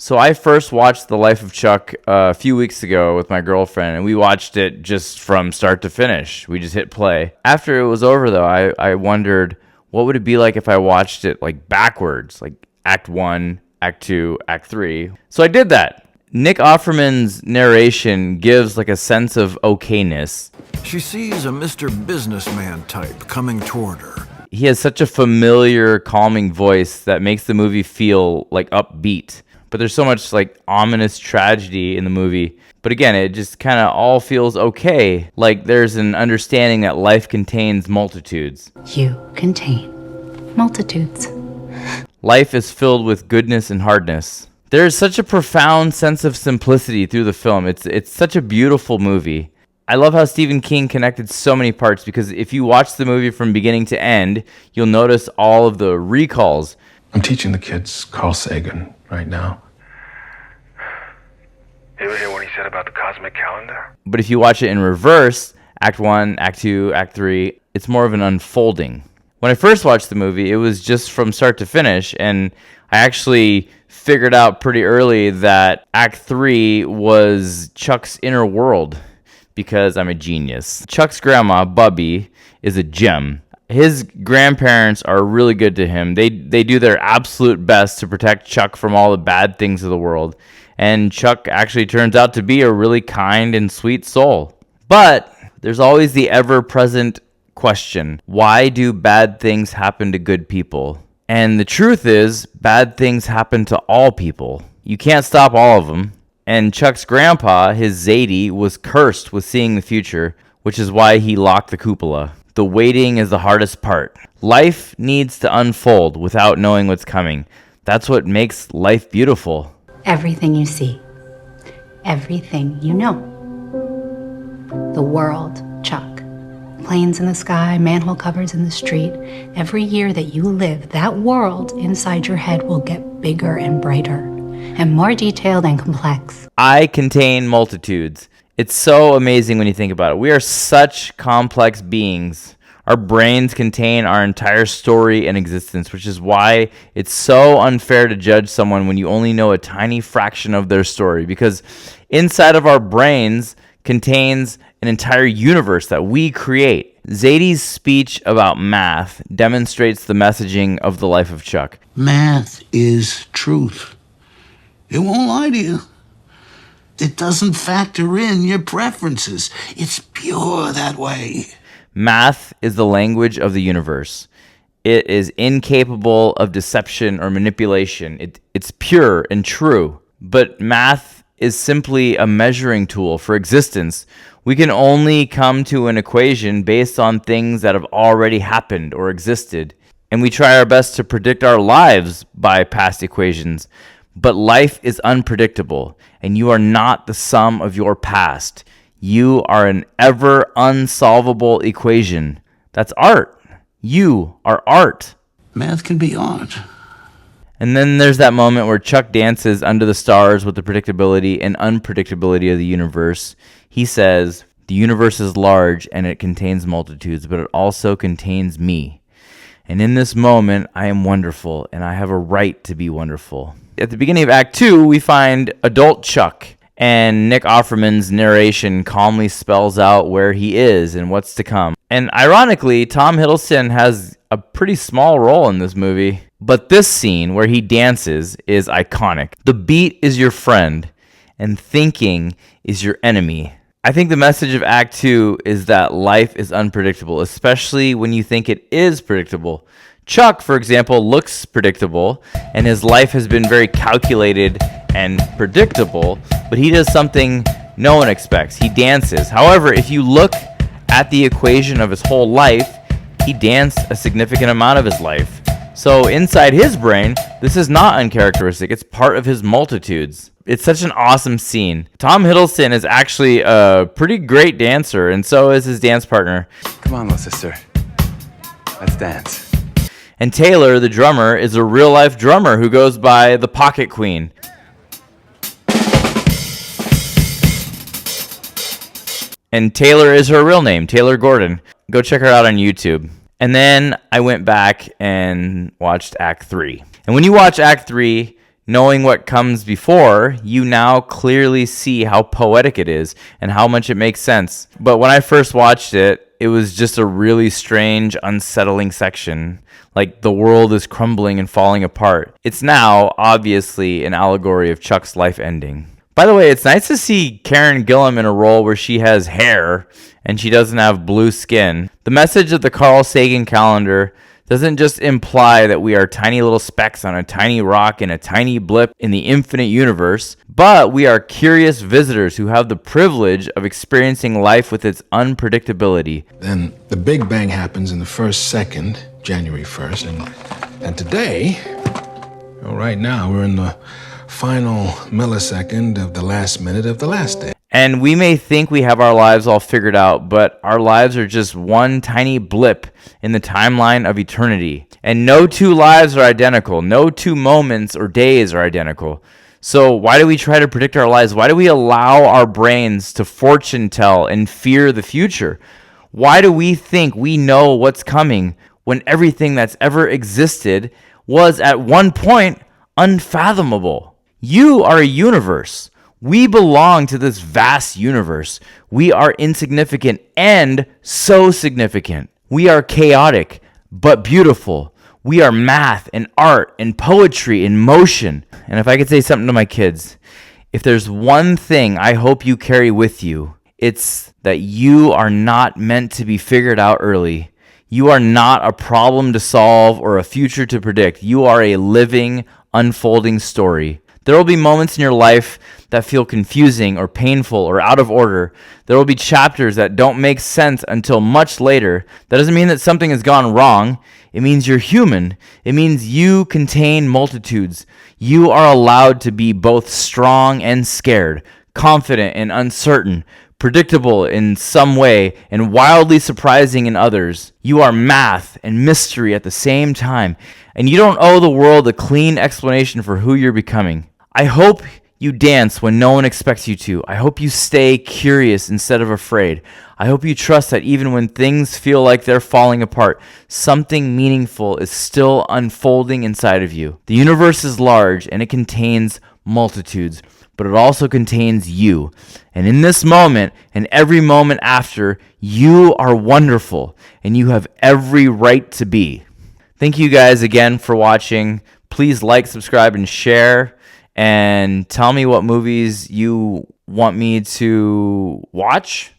So I first watched The Life of Chuck a few weeks ago with my girlfriend, and we watched it just from start to finish. We just hit play. After it was over, though, I wondered, what would it be like if I watched it like backwards, like Act 1, Act 2, Act 3? So I did that. Nick Offerman's narration gives like a sense of okayness. She sees a Mr. Businessman type coming toward her. He has such a familiar, calming voice that makes the movie feel like upbeat. But there's so much like ominous tragedy in the movie. But again, it just kind of all feels okay. Like there's an understanding that life contains multitudes. You contain multitudes. Life is filled with goodness and hardness. There's such a profound sense of simplicity through the film. It's such a beautiful movie. I love how Stephen King connected so many parts, because if you watch the movie from beginning to end, you'll notice all of the recalls. I'm teaching the kids Carl Sagan right now. You ever hear what he said about the cosmic calendar? But if you watch it in reverse, Act 1, Act 2, Act 3, it's more of an unfolding. When I first watched the movie, it was just from start to finish, and I actually figured out pretty early that Act 3 was Chuck's inner world, because I'm a genius. Chuck's grandma, Bubby, is a gem. His grandparents are really good to him. They do their absolute best to protect Chuck from all the bad things of the world. And Chuck actually turns out to be a really kind and sweet soul. But there's always the ever-present question: why do bad things happen to good people? And the truth is, bad things happen to all people. You can't stop all of them. And Chuck's grandpa, his Zadie, was cursed with seeing the future, which is why he locked the cupola. The waiting is the hardest part. Life needs to unfold without knowing what's coming. That's what makes life beautiful. Everything you see, everything you know. The world, Chuck. Planes in the sky, manhole covers in the street. Every year that you live, that world inside your head will get bigger and brighter and more detailed and complex. I contain multitudes. It's so amazing when you think about it. We are such complex beings. Our brains contain our entire story and existence, which is why it's so unfair to judge someone when you only know a tiny fraction of their story, because inside of our brains contains an entire universe that we create. Zadie's speech about math demonstrates the messaging of The Life of Chuck. Math is truth. It won't lie to you. It doesn't factor in your preferences. It's pure that way. Math is the language of the universe. It is incapable of deception or manipulation. It's pure and true. But math is simply a measuring tool for existence. We can only come to an equation based on things that have already happened or existed. And we try our best to predict our lives by past equations. But life is unpredictable, and you are not the sum of your past. You are an ever unsolvable equation. That's art. You are art. Math can be art. And then there's that moment where Chuck dances under the stars with the predictability and unpredictability of the universe. He says, "The universe is large and it contains multitudes, but it also contains me. And in this moment, I am wonderful, and I have a right to be wonderful." At the beginning of Act 2, we find adult Chuck, and Nick Offerman's narration calmly spells out where he is and what's to come. And ironically, Tom Hiddleston has a pretty small role in this movie. But this scene where he dances is iconic. The beat is your friend, and thinking is your enemy. I think the message of Act 2 is that life is unpredictable, especially when you think it is predictable. Chuck, for example, looks predictable, and his life has been very calculated and predictable, but he does something no one expects. He dances. However, if you look at the equation of his whole life, he danced a significant amount of his life. So inside his brain, this is not uncharacteristic. It's part of his multitudes. It's such an awesome scene. Tom Hiddleston is actually a pretty great dancer, and so is his dance partner. Come on, little sister. Let's dance. And Taylor, the drummer, is a real-life drummer who goes by the Pocket Queen. And Taylor is her real name, Taylor Gordon. Go check her out on YouTube. And then I went back and watched Act 3. And when you watch Act 3, Knowing what comes before, you now clearly see how poetic it is and how much it makes sense. But when I first watched it, it was just a really strange, unsettling section. Like the world is crumbling and falling apart. It's now, obviously, an allegory of Chuck's life ending. By the way, it's nice to see Karen Gillan in a role where she has hair and she doesn't have blue skin. The message of the Carl Sagan calendar doesn't just imply that we are tiny little specks on a tiny rock in a tiny blip in the infinite universe, but we are curious visitors who have the privilege of experiencing life with its unpredictability. Then the Big Bang happens in the first second, January 1st, and today, well, right now, we're in the final millisecond of the last minute of the last day. And we may think we have our lives all figured out, but our lives are just one tiny blip in the timeline of eternity. And no two lives are identical. No two moments or days are identical. So why do we try to predict our lives? Why do we allow our brains to fortune tell and fear the future? Why do we think we know what's coming when everything that's ever existed was at one point unfathomable? You are a universe. We belong to this vast universe. We are insignificant and so significant. We are chaotic, but beautiful. We are math and art and poetry in motion. And if I could say something to my kids, if there's one thing I hope you carry with you, it's that you are not meant to be figured out early. You are not a problem to solve or a future to predict. You are a living, unfolding story. There will be moments in your life that feel confusing or painful or out of order. There will be chapters that don't make sense until much later. That doesn't mean that something has gone wrong. It means you're human. It means you contain multitudes. You are allowed to be both strong and scared, confident and uncertain, predictable in some way, and wildly surprising in others. You are math and mystery at the same time, and you don't owe the world a clean explanation for who you're becoming. I hope you dance when no one expects you to. I hope you stay curious instead of afraid. I hope you trust that even when things feel like they're falling apart, something meaningful is still unfolding inside of you. The universe is large and it contains multitudes, but it also contains you. And in this moment and every moment after, you are wonderful and you have every right to be. Thank you guys again for watching. Please like, subscribe, and share. And tell me what movies you want me to watch.